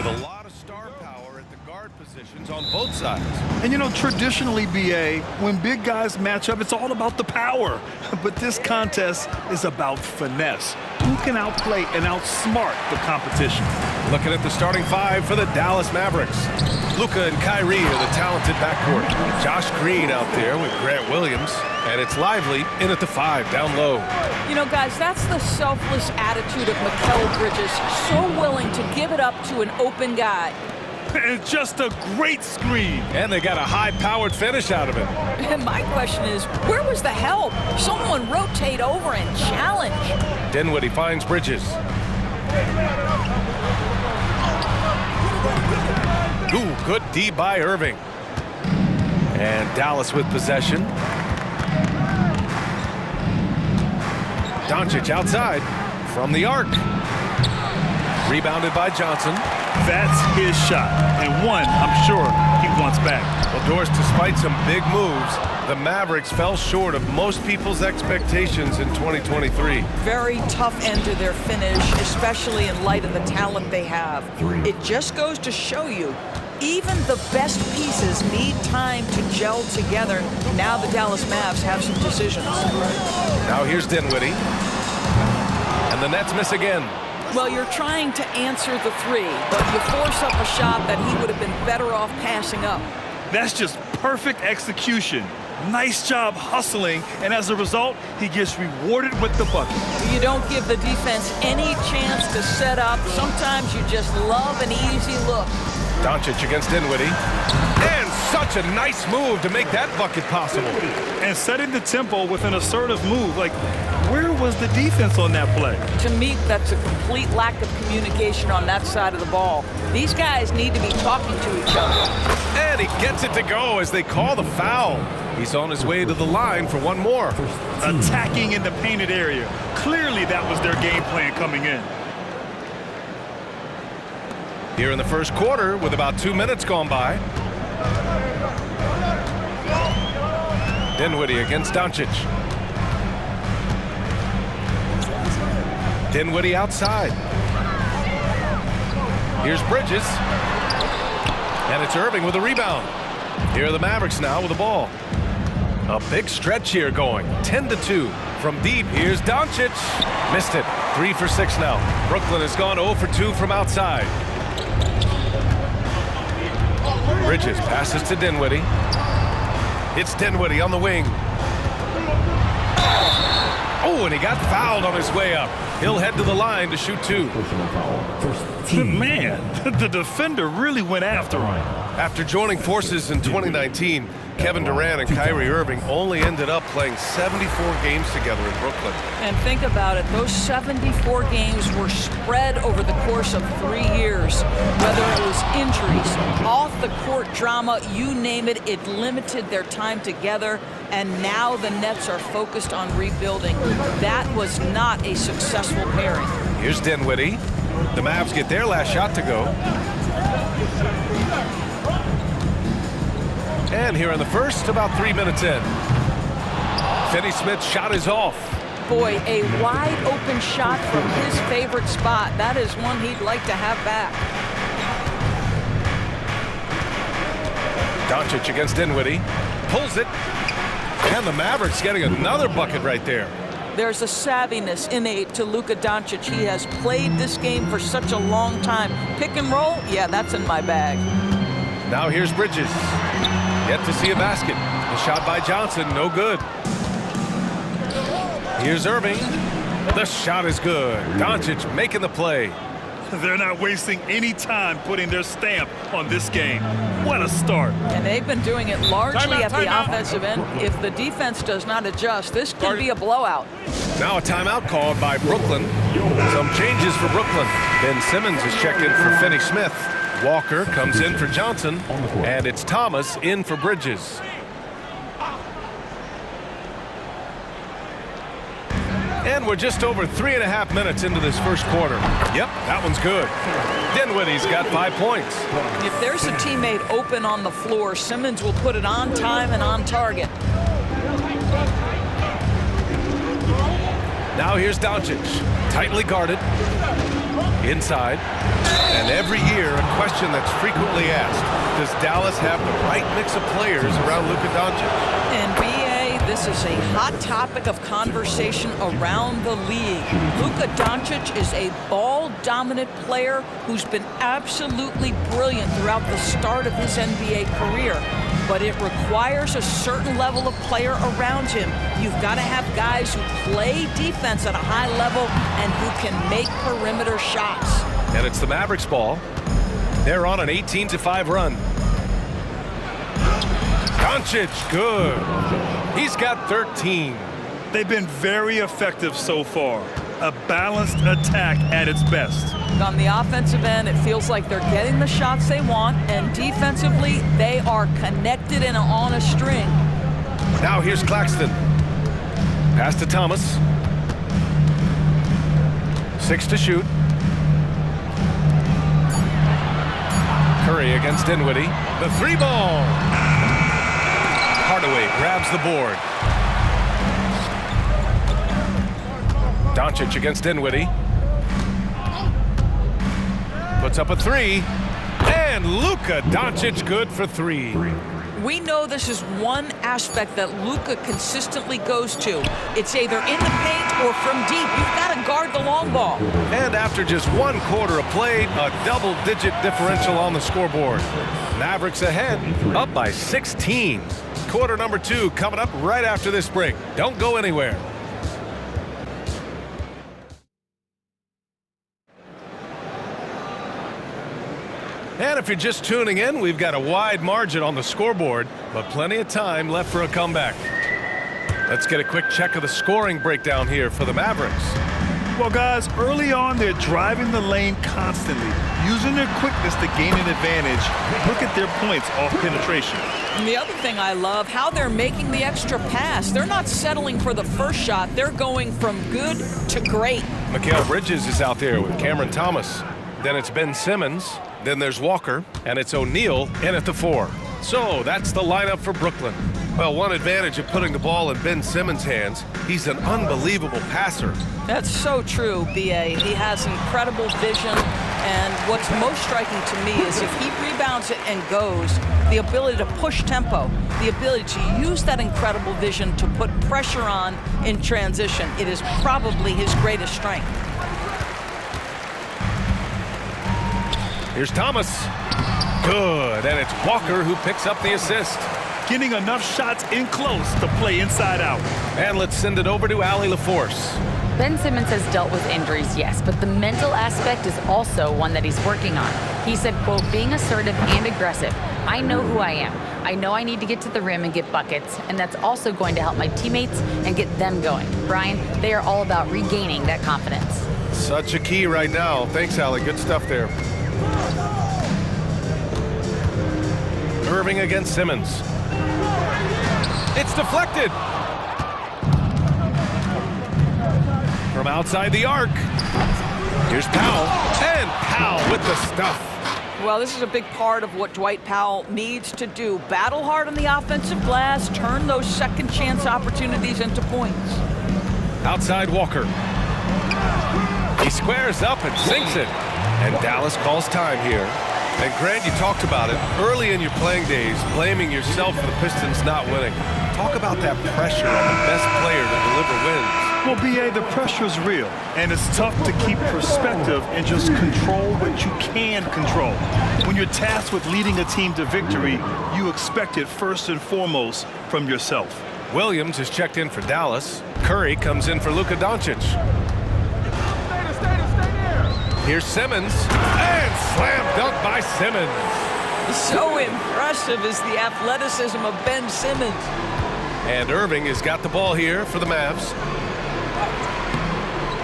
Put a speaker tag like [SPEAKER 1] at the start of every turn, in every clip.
[SPEAKER 1] a lot of star power at the guard positions on both sides.
[SPEAKER 2] And you know, traditionally, BA, when big guys match up, it's all about the power. But this contest is about finesse. Who can outplay and outsmart the competition?
[SPEAKER 1] Looking at the starting five for the Dallas Mavericks. Luka and Kyrie are the talented backcourt. Josh Green out there with Grant Williams. And it's Lively in at the 5, down low.
[SPEAKER 3] You know, guys, that's the selfless attitude of Mikal Bridges. So willing to give it up to an open guy.
[SPEAKER 2] And just a great screen.
[SPEAKER 1] And they got a high-powered finish out of it.
[SPEAKER 3] And my question is, where was the help? Someone rotate over and challenge.
[SPEAKER 1] Dinwiddie finds Bridges. Ooh, good D by Irving. And Dallas with possession. Doncic outside from the arc. Rebounded by Johnson.
[SPEAKER 2] That's his shot, and one I'm sure he wants back.
[SPEAKER 1] Well, Doris, despite some big moves, the Mavericks fell short of most people's expectations in 2023.
[SPEAKER 3] Very tough end to their finish, especially in light of the talent they have. It just goes to show you, even the best pieces need time to gel together. Now the Dallas Mavs have some decisions.
[SPEAKER 1] Now here's Dinwiddie. And the Nets miss again.
[SPEAKER 3] Well, you're trying to answer the three, but you force up a shot that he would have been better off passing up.
[SPEAKER 2] That's just perfect execution. Nice job hustling, and as a result, he gets rewarded with the bucket.
[SPEAKER 3] You don't give the defense any chance to set up. Sometimes you just love an easy look.
[SPEAKER 1] Doncic against Dinwiddie. And such a nice move to make that bucket possible.
[SPEAKER 2] And setting the tempo with an assertive move. Like, where was the defense on that play?
[SPEAKER 3] To me, that's a complete lack of communication on that side of the ball. These guys need to be talking to each other.
[SPEAKER 1] And he gets it to go as they call the foul. He's on his way to the line for one more.
[SPEAKER 2] Attacking in the painted area. Clearly that was their game plan coming in.
[SPEAKER 1] Here in the first quarter with about 2 minutes gone by. Dinwiddie against Doncic. Dinwiddie outside. Here's Bridges. And it's Irving with a rebound. Here are the Mavericks now with the ball. A big stretch here going. 10-2 from deep. Here's Doncic. Missed it. 3 for 6 now. Brooklyn has gone 0 for 2 from outside. Bridges passes to Dinwiddie. It's Dinwiddie on the wing. Oh, and he got fouled on his way up. He'll head to the line to shoot 2.
[SPEAKER 2] Man, the defender really went after him.
[SPEAKER 1] After joining forces in 2019, Kevin Durant and Kyrie Irving only ended up playing 74 games together in Brooklyn.
[SPEAKER 3] And think about it, those 74 games were spread over the course of 3 years. Whether it was injuries, off-the-court drama, you name it, it limited their time together. And now the Nets are focused on rebuilding. That was not a successful pairing.
[SPEAKER 1] Here's Dinwiddie. The Mavs get their last shot to go. And here in the first, about 3 minutes in. Finney-Smith's shot is off.
[SPEAKER 3] Boy, a wide open shot from his favorite spot. That is one he'd like to have back.
[SPEAKER 1] Doncic against Dinwiddie. Pulls it. And the Mavericks getting another bucket right there.
[SPEAKER 3] There's a savviness innate to Luka Doncic. He has played this game for such a long time. Pick and roll, yeah, that's in my bag.
[SPEAKER 1] Now here's Bridges. Yet to see a basket. The shot by Johnson, no good. Here's Irving. The shot is good. Doncic making the play.
[SPEAKER 2] They're not wasting any time putting their stamp on this game. What a start.
[SPEAKER 3] And they've been doing it largely at the offensive end. If the defense does not adjust, this could be a blowout.
[SPEAKER 1] Now a timeout called by Brooklyn. Some changes for Brooklyn. Ben Simmons is checked in for Finney-Smith. Walker comes in for Johnson. And it's Thomas in for Bridges. And we're just over 3.5 minutes into this first quarter. Yep, that one's good. Dinwiddie's got 5 points.
[SPEAKER 3] If there's a teammate open on the floor, Simmons will put it on time and on target.
[SPEAKER 1] Now here's Doncic, tightly guarded, inside. And every year, a question that's frequently asked. Does Dallas have the right mix of players around Luka Doncic?
[SPEAKER 3] And BA, this is a hot topic of conversation around the league. Luka Doncic is a ball-dominant player who's been absolutely brilliant throughout the start of his NBA career. But it requires a certain level of player around him. You've got to have guys who play defense at a high level and who can make perimeter shots.
[SPEAKER 1] And it's the Mavericks ball. They're on an 18-5 run. Doncic, good. He's got 13.
[SPEAKER 2] They've been very effective so far. A balanced attack at its best.
[SPEAKER 3] On the offensive end, it feels like they're getting the shots they want, and defensively, they are connected and on a string.
[SPEAKER 1] Now here's Claxton. Pass to Thomas. 6 to shoot. Curry against Dinwiddie. The 3-ball. Hardaway grabs the board. Doncic against Dinwiddie. Puts up a 3. And Luka Doncic good for 3.
[SPEAKER 3] We know this is one aspect that Luka consistently goes to. It's either in the paint or from deep. You've got to guard the long ball.
[SPEAKER 1] And after just 1 quarter of play, a double-digit differential on the scoreboard. Mavericks ahead, up by 16. Quarter number 2 coming up right after this break. Don't go anywhere. And if you're just tuning in, we've got a wide margin on the scoreboard, but plenty of time left for a comeback. Let's get a quick check of the scoring breakdown here for the Mavericks.
[SPEAKER 2] Well, guys, early on, they're driving the lane constantly, using their quickness to gain an advantage. Look at their points off penetration.
[SPEAKER 3] And the other thing I love, how they're making the extra pass. They're not settling for the first shot. They're going from good to great.
[SPEAKER 1] Mikal Bridges is out there with Cameron Thomas. Then it's Ben Simmons. Then there's Walker, and it's O'Neal in at the 4. So that's the lineup for Brooklyn. Well, one advantage of putting the ball in Ben Simmons' hands, he's an unbelievable passer.
[SPEAKER 3] That's so true, B.A. He has incredible vision, and what's most striking to me is if he rebounds it and goes, the ability to push tempo, the ability to use that incredible vision to put pressure on in transition. It is probably his greatest strength.
[SPEAKER 1] Here's Thomas. Good, and it's Walker who picks up the assist.
[SPEAKER 2] Getting enough shots in close to play inside out.
[SPEAKER 1] And let's send it over to Allie LaForce.
[SPEAKER 4] Ben Simmons has dealt with injuries, yes, but the mental aspect is also one that he's working on. He said, quote, being assertive and aggressive. I know who I am. I know I need to get to the rim and get buckets, and that's also going to help my teammates and get them going. Brian, they are all about regaining that confidence.
[SPEAKER 1] Such a key right now. Thanks, Allie. Good stuff there. Irving against Simmons. It's deflected. From outside the arc. Here's Powell. And Powell with the stuff.
[SPEAKER 3] Well, this is a big part of what Dwight Powell needs to do. Battle hard on the offensive glass, turn those second chance opportunities into points.
[SPEAKER 1] Outside Walker. He squares up and sinks it. And Dallas calls time here. And Grant, you talked about it early in your playing days, blaming yourself for the Pistons not winning. Talk about that pressure on the best player to deliver wins.
[SPEAKER 2] Well, B.A., the pressure is real, and it's tough to keep perspective and just control what you can control. When you're tasked with leading a team to victory, you expect it first and foremost from yourself.
[SPEAKER 1] Williams is checked in for Dallas. Curry comes in for Luka Doncic. Here's Simmons, and slam dunk by Simmons.
[SPEAKER 3] So impressive is the athleticism of Ben Simmons.
[SPEAKER 1] And Irving has got the ball here for the Mavs.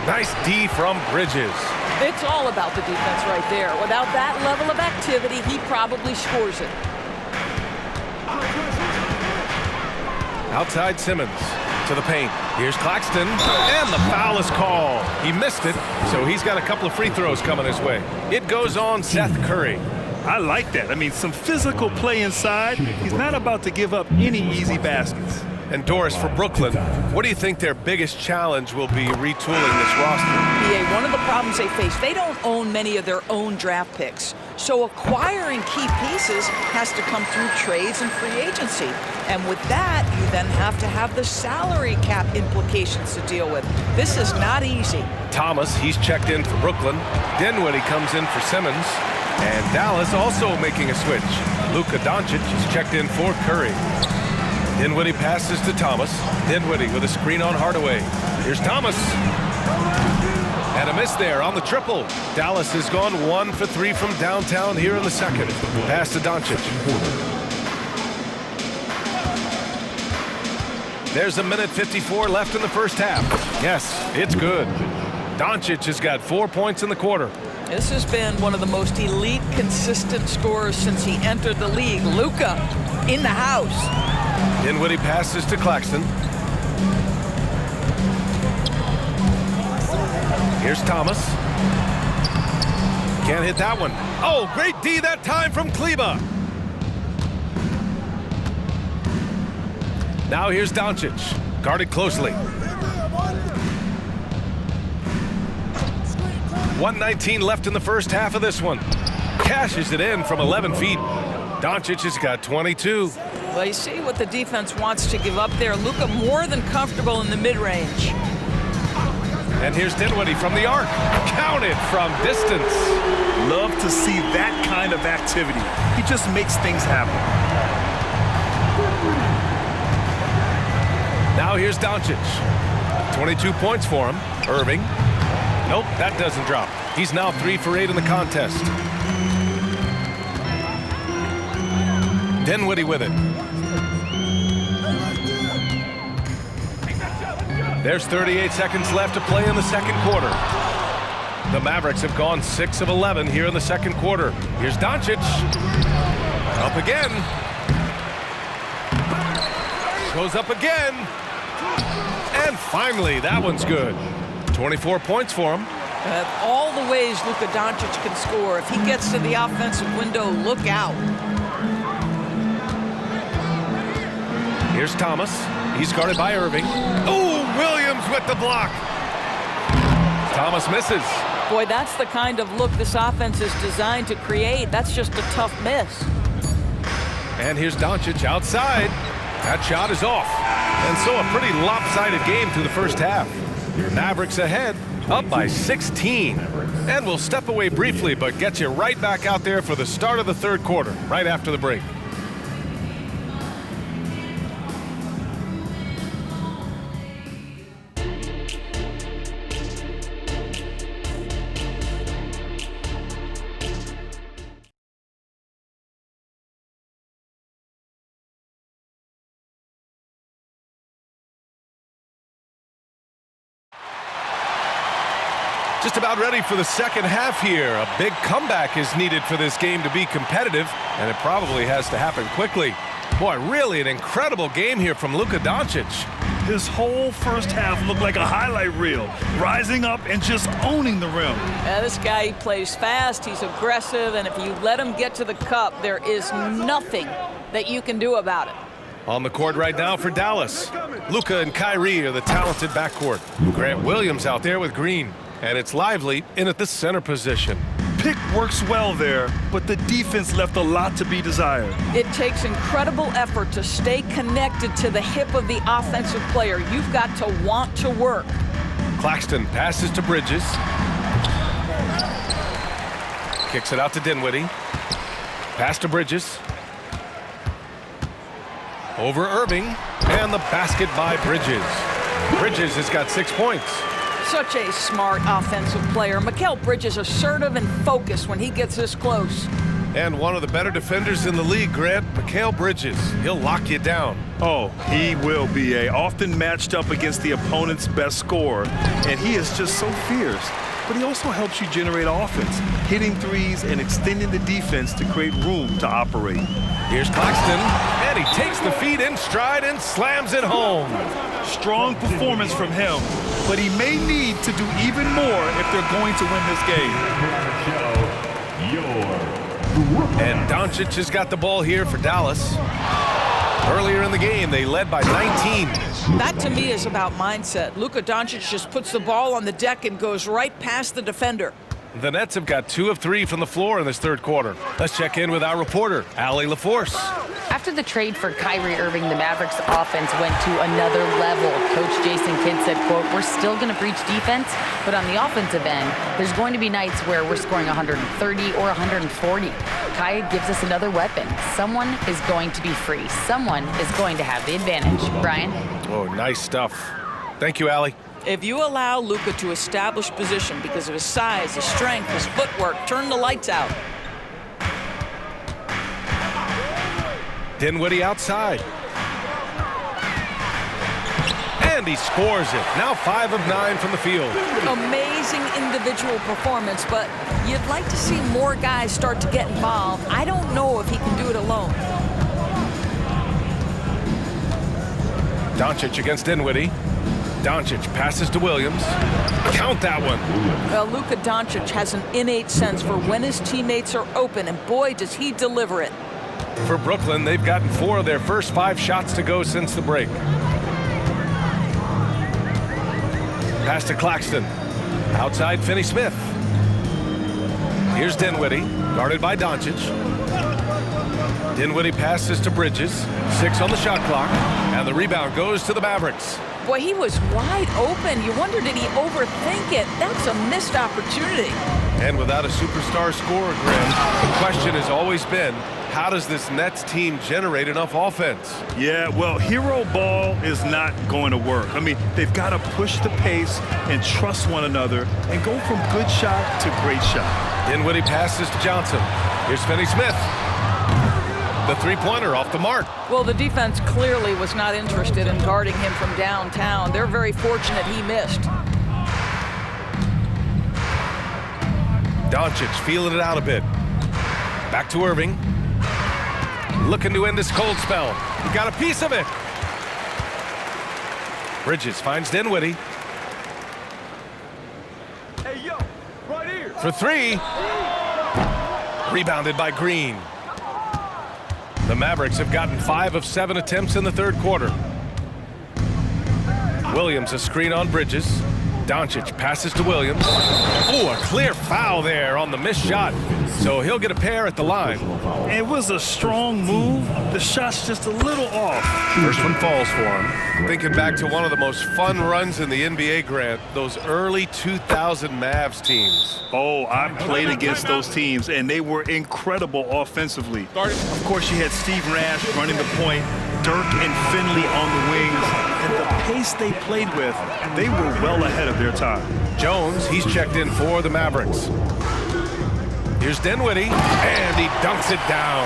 [SPEAKER 1] Nice D from Bridges.
[SPEAKER 3] It's all about the defense right there. Without that level of activity, he probably scores it.
[SPEAKER 1] Outside Simmons to the paint. Here's Claxton, and the foul is called. He missed it, so he's got a couple of free throws coming his way. It goes on Seth Curry.
[SPEAKER 2] I like that. I mean, some physical play inside. He's not about to give up any easy baskets.
[SPEAKER 1] And Doris, for Brooklyn, what do you think their biggest challenge will be retooling this roster?
[SPEAKER 3] BA, one of the problems they face, they don't own many of their own draft picks. So acquiring key pieces has to come through trades and free agency. And with that, you then have to have the salary cap implications to deal with. This is not easy.
[SPEAKER 1] Thomas, he's checked in for Brooklyn. Dinwiddie comes in for Simmons. And Dallas also making a switch. Luka Doncic is checked in for Curry. Dinwiddie passes to Thomas. Dinwiddie with a screen on Hardaway. Here's Thomas. And a miss there on the triple. Dallas has gone 1 for 3 from downtown here in the second. Pass to Doncic. There's a minute 54 left in the first half. Yes, it's good. Doncic has got 4 points in the quarter.
[SPEAKER 3] This has been one of the most elite, consistent scorers since he entered the league. Luka in the house.
[SPEAKER 1] Dinwiddie passes to Claxton. Here's Thomas. Can't hit that one. Oh, great D that time from Kleba. Now here's Doncic. Guarded closely. 1:19 left in the first half of this one. Cashes it in from 11 feet. Doncic has got 22.
[SPEAKER 3] Well, you see what the defense wants to give up there. Luka more than comfortable in the mid-range.
[SPEAKER 1] And here's Dinwiddie from the arc. Counted from distance.
[SPEAKER 2] Love to see that kind of activity. He just makes things happen.
[SPEAKER 1] Now here's Doncic. 22 points for him. Irving. Nope, that doesn't drop. He's now 3 for 8 in the contest. Dinwiddie with it. There's 38 seconds left to play in the second quarter. The Mavericks have gone 6 of 11 here in the second quarter. Here's Doncic. Up again. Goes up again. And finally, that one's good. 24 points for him.
[SPEAKER 3] All the ways Luka Doncic can score. If he gets to the offensive window, look out.
[SPEAKER 1] Here's Thomas. He's guarded by Irving. Oh, Williams with the block. Thomas misses.
[SPEAKER 3] Boy, that's the kind of look this offense is designed to create. That's just a tough miss.
[SPEAKER 1] And here's Doncic outside. That shot is off. And so a pretty lopsided game through the first half. Mavericks ahead, up by 16. And we'll step away briefly, but get you right back out there for the start of the third quarter, right after the break. Just about ready for the second half here. A big comeback is needed for this game to be competitive, and it probably has to happen quickly. Boy, really an incredible game here from Luka Doncic.
[SPEAKER 2] His whole first half looked like a highlight reel, rising up and just owning the rim.
[SPEAKER 3] Yeah, this guy, he plays fast, he's aggressive, and if you let him get to the cup, there is nothing that you can do about it.
[SPEAKER 1] On the court right now for Dallas. Luka and Kyrie are the talented backcourt. Grant Williams out there with Green. And it's Lively in at the center position.
[SPEAKER 2] Pick works well there, but the defense left a lot to be desired.
[SPEAKER 3] It takes incredible effort to stay connected to the hip of the offensive player. You've got to want to work.
[SPEAKER 1] Claxton passes to Bridges. Kicks it out to Dinwiddie. Pass to Bridges. Over Irving. And the basket by Bridges. Bridges has got 6 points.
[SPEAKER 3] Such a smart offensive player. Mikal Bridges assertive and focused when he gets this close.
[SPEAKER 1] And one of the better defenders in the league, Grant, Mikal Bridges. He'll lock you down.
[SPEAKER 2] Oh, he will be often matched up against the opponent's best scorer. And he is just so fierce. But he also helps you generate offense, hitting threes and extending the defense to create room to operate.
[SPEAKER 1] Here's Claxton, and he takes the feed in stride and slams it home.
[SPEAKER 2] Strong performance from him, but he may need to do even more if they're going to win this game.
[SPEAKER 1] And Doncic has got the ball here for Dallas. Earlier in the game, they led by 19.
[SPEAKER 3] That to me is about mindset. Luka Doncic just puts the ball on the deck and goes right past the defender.
[SPEAKER 1] The Nets have got 2 of 3 from the floor in this third quarter. Let's check in with our reporter, Allie LaForce.
[SPEAKER 4] After the trade for Kyrie Irving, the Mavericks offense went to another level. Coach Jason Kidd said, quote, "We're still going to breach defense, but on the offensive end, there's going to be nights where we're scoring 130 or 140. Kai gives us another weapon. Someone is going to be free. Someone is going to have the advantage." Brian?
[SPEAKER 1] Oh, nice stuff. Thank you, Allie.
[SPEAKER 3] If you allow Luka to establish position because of his size, his strength, his footwork, turn the lights out.
[SPEAKER 1] Dinwiddie outside. And he scores it. Now 5 of 9 from the field.
[SPEAKER 3] Amazing individual performance, but you'd like to see more guys start to get involved. I don't know if he can do it alone.
[SPEAKER 1] Doncic against Dinwiddie. Doncic passes to Williams. Count that one.
[SPEAKER 3] Well, Luka Doncic has an innate sense for when his teammates are open, and boy, does he deliver it.
[SPEAKER 1] For Brooklyn, they've gotten 4 of their first 5 shots to go since the break. Pass to Claxton. Outside Finney-Smith. Here's Dinwiddie, guarded by Doncic. Dinwiddie passes to Bridges. 6 on the shot clock, and the rebound goes to the Mavericks.
[SPEAKER 3] Boy, he was wide open. You wonder, did he overthink it? That's a missed opportunity.
[SPEAKER 1] And without a superstar scorer, Graham, the question has always been, how does this Nets team generate enough offense?
[SPEAKER 2] Yeah, well, hero ball is not going to work. I mean, they've got to push the pace and trust one another and go from good shot to great shot.
[SPEAKER 1] Dinwiddie passes to Johnson. Here's Finney-Smith. The three-pointer off the mark.
[SPEAKER 3] Well, the defense clearly was not interested in guarding him from downtown. They're very fortunate he missed.
[SPEAKER 1] Doncic feeling it out a bit. Back to Irving. Looking to end this cold spell. Got a piece of it. Bridges finds Dinwiddie.
[SPEAKER 5] Hey, yo, right here.
[SPEAKER 1] For 3. Rebounded by Green. The Mavericks have gotten 5 of 7 attempts in the third quarter. Williams a screen on Bridges. Doncic passes to Williams. Oh, a clear foul there on the missed shot. So he'll get a pair at the line.
[SPEAKER 2] It was a strong move. The shot's just a little off.
[SPEAKER 1] First one falls for him. Thinking back to one of the most fun runs in the NBA, Grant, those early 2000 Mavs teams.
[SPEAKER 2] Oh, I played against those teams, and they were incredible offensively. Of course, you had Steve Nash running the point, Dirk and Finley on the wings, and the pace they played with, they were well ahead of their time.
[SPEAKER 1] Jones, he's checked in for the Mavericks. Here's Dinwiddie, and he dunks it down.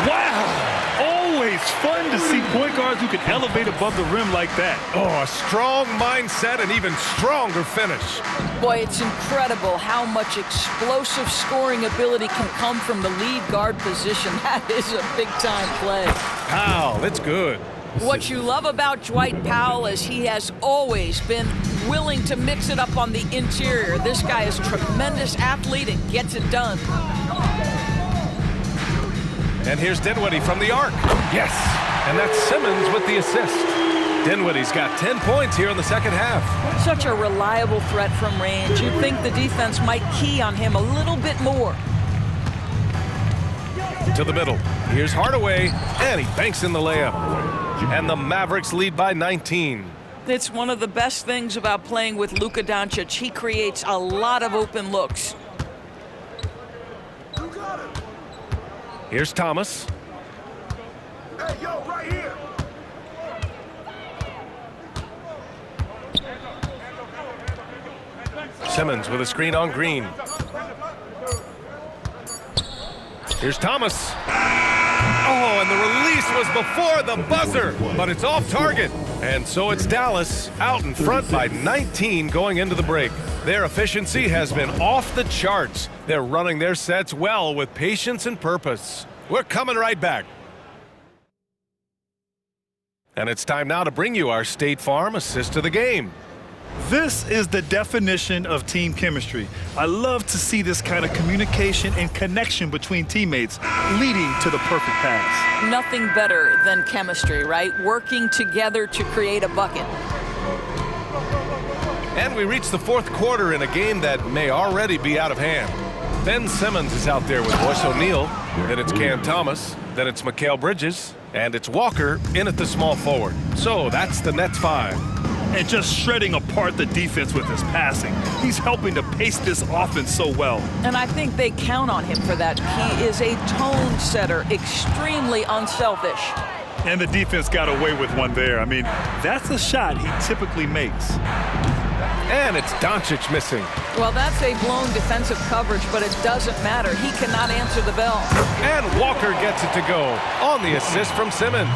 [SPEAKER 2] Wow! Always fun to see point guards who can elevate above the rim like that.
[SPEAKER 1] Oh, a strong mindset and even stronger finish.
[SPEAKER 3] Boy, it's incredible how much explosive scoring ability can come from the lead guard position. That is a big-time play.
[SPEAKER 1] Powell, it's good.
[SPEAKER 3] What you love about Dwight Powell is he has always been willing to mix it up on the interior. This guy is a tremendous athlete and gets it done.
[SPEAKER 1] And here's Dinwiddie from the arc. Yes, and that's Simmons with the assist. Dinwiddie's got 10 points here in the second half.
[SPEAKER 3] Such a reliable threat from range. You'd think the defense might key on him a little bit more.
[SPEAKER 1] To the middle. Here's Hardaway, and he banks in the layup. And the Mavericks lead by 19.
[SPEAKER 3] It's one of the best things about playing with Luka Doncic. He creates a lot of open looks.
[SPEAKER 1] Here's Thomas.
[SPEAKER 5] Hey, yo, right here.
[SPEAKER 1] Simmons with a screen on Green. Here's Thomas. Oh, and the release was before the buzzer, but it's off target. And so it's Dallas out in front by 19 going into the break. Their efficiency has been off the charts. They're running their sets well with patience and purpose. We're coming right back. And it's time now to bring you our State Farm assist of the game.
[SPEAKER 2] This is the definition of team chemistry. I love to see this kind of communication and connection between teammates leading to the perfect pass.
[SPEAKER 3] Nothing better than chemistry, right? Working together to create a bucket.
[SPEAKER 1] And we reach the fourth quarter in a game that may already be out of hand. Ben Simmons is out there with Royce O'Neal. Then it's Cam Thomas. Then it's Mikal Bridges. And it's Walker in at the small forward. So that's the Nets 5.
[SPEAKER 2] And just shredding apart the defense with his passing. He's helping to pace this offense so well.
[SPEAKER 3] And I think they count on him for that. He is a tone setter, extremely unselfish.
[SPEAKER 2] And the defense got away with one there. I mean, that's a shot he typically makes.
[SPEAKER 1] And it's Doncic missing.
[SPEAKER 3] Well, that's a blown defensive coverage, but it doesn't matter. He cannot answer the bell.
[SPEAKER 1] And Walker gets it to go on the assist from Simmons.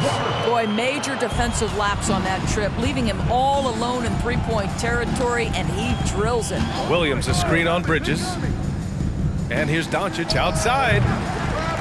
[SPEAKER 3] Boy, major defensive lapse on that trip, leaving him all alone in three-point territory, and he drills it.
[SPEAKER 1] Williams a screen on Bridges. And here's Doncic outside.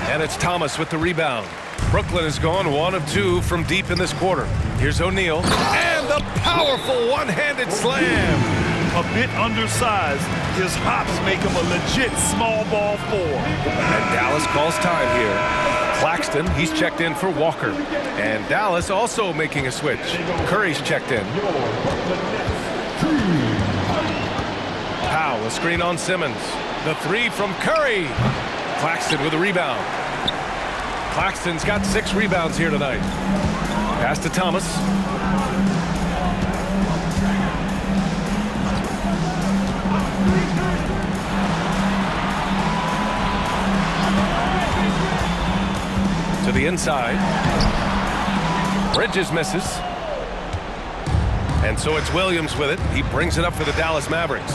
[SPEAKER 1] And it's Thomas with the rebound. Brooklyn has gone 1 of 2 from deep in this quarter. Here's O'Neal. And the powerful one-handed slam.
[SPEAKER 2] A bit undersized, his hops make him a legit small ball 4.
[SPEAKER 1] And Dallas calls time here. Claxton, he's checked in for Walker. And Dallas also making a switch. Curry's checked in. Powell, a screen on Simmons. The 3 from Curry. Claxton with a rebound. Claxton's got 6 rebounds here tonight. Pass to Thomas. To the inside. Bridges misses. And so it's Williams with it. He brings it up for the Dallas Mavericks.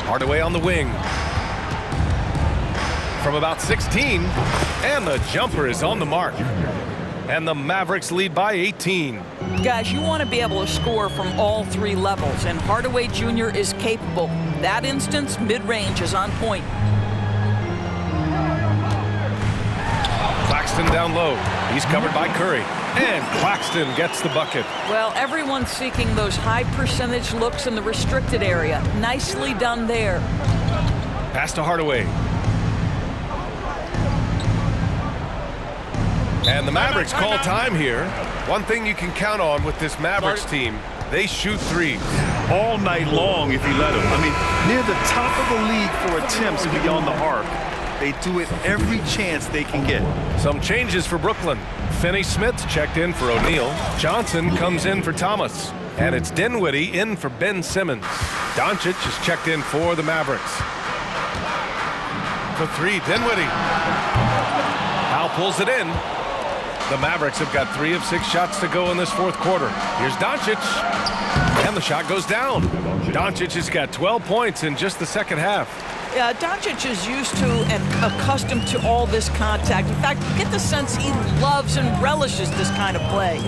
[SPEAKER 1] Hardaway on the wing. From about 16. And the jumper is on the mark. And the Mavericks lead by 18.
[SPEAKER 3] Guys, you want to be able to score from all 3 levels, and Hardaway Jr. is capable. That instance, mid-range is on point.
[SPEAKER 1] Claxton down low. He's covered by Curry. And Claxton gets the bucket.
[SPEAKER 3] Well, everyone's seeking those high percentage looks in the restricted area. Nicely done there.
[SPEAKER 1] Pass to Hardaway. And the Mavericks call time here. One thing you can count on with this Mavericks team, they shoot threes.
[SPEAKER 2] All night long if you let them. I mean, near the top of the league for attempts beyond the arc. They do it every chance they can get.
[SPEAKER 1] Some changes for Brooklyn. Finney-Smith checked in for O'Neal. Johnson comes in for Thomas. And it's Dinwiddie in for Ben Simmons. Doncic is checked in for the Mavericks. For 3, Dinwiddie. Powell pulls it in. The Mavericks have got 3 of 6 shots to go in this fourth quarter. Here's Doncic. And the shot goes down. Doncic has got 12 points in just the second half.
[SPEAKER 3] Yeah, Doncic is used to and accustomed to all this contact. In fact, you get the sense he loves and relishes this kind of play.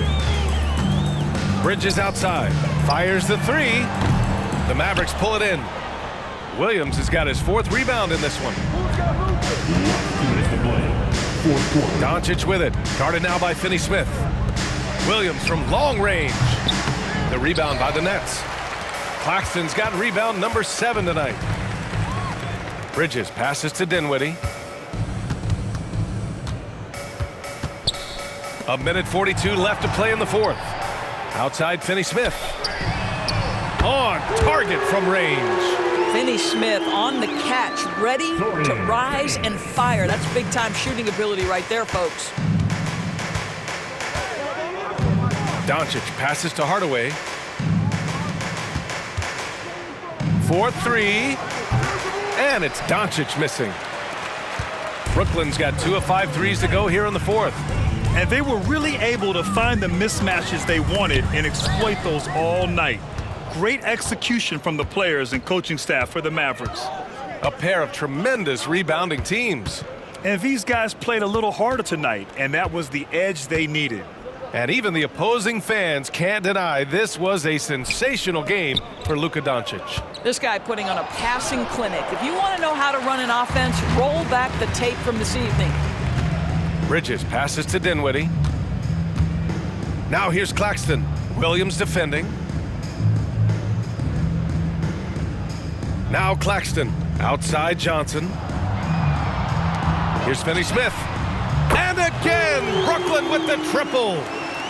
[SPEAKER 1] Bridges outside. Fires the 3. The Mavericks pull it in. Williams has got his 4th rebound in this one. Doncic with it. Guarded now by Finney-Smith. Williams from long range. The rebound by the Nets. Claxton's got rebound number 7 tonight. Bridges passes to Dinwiddie. A minute 42 left to play in the fourth. Outside Finney-Smith. On target from range.
[SPEAKER 3] Finney-Smith on the catch, ready to rise and fire. That's big-time shooting ability right there, folks.
[SPEAKER 1] Doncic passes to Hardaway. 4-3. And it's Doncic missing. Brooklyn's got 2 of 5 threes to go here in the fourth.
[SPEAKER 2] And they were really able to find the mismatches they wanted and exploit those all night. Great execution from the players and coaching staff for the Mavericks.
[SPEAKER 1] A pair of tremendous rebounding teams.
[SPEAKER 2] And these guys played a little harder tonight, and that was the edge they needed.
[SPEAKER 1] And even the opposing fans can't deny this was a sensational game for Luka Doncic.
[SPEAKER 3] This guy putting on a passing clinic. If you want to know how to run an offense, roll back the tape from this evening.
[SPEAKER 1] Bridges passes to Dinwiddie. Now here's Claxton. Williams defending. Now Claxton. Outside Johnson. Here's Finney-Smith. And again, Brooklyn with the triple.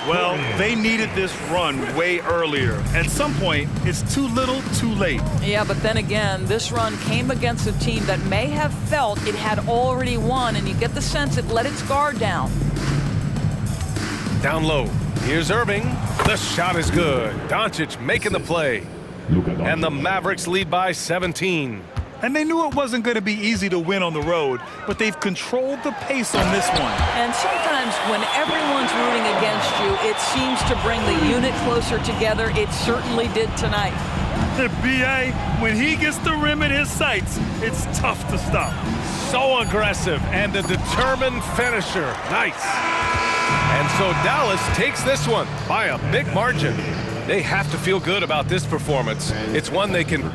[SPEAKER 2] Well, they needed this run way earlier. At some point, it's too little, too late.
[SPEAKER 3] Yeah, but then again, this run came against a team that may have felt it had already won, and you get the sense it let its guard down.
[SPEAKER 1] Down low. Here's Irving. The shot is good. Doncic making the play. And the Mavericks lead by 17.
[SPEAKER 2] And they knew it wasn't going to be easy to win on the road, but they've controlled the pace on this one.
[SPEAKER 3] And sometimes when everyone's rooting against you, it seems to bring the unit closer together. It certainly did tonight.
[SPEAKER 2] B.A., when he gets the rim in his sights, it's tough to stop.
[SPEAKER 1] So aggressive and a determined finisher. Nice. And so Dallas takes this one by a big margin. They have to feel good about this performance. It's one they can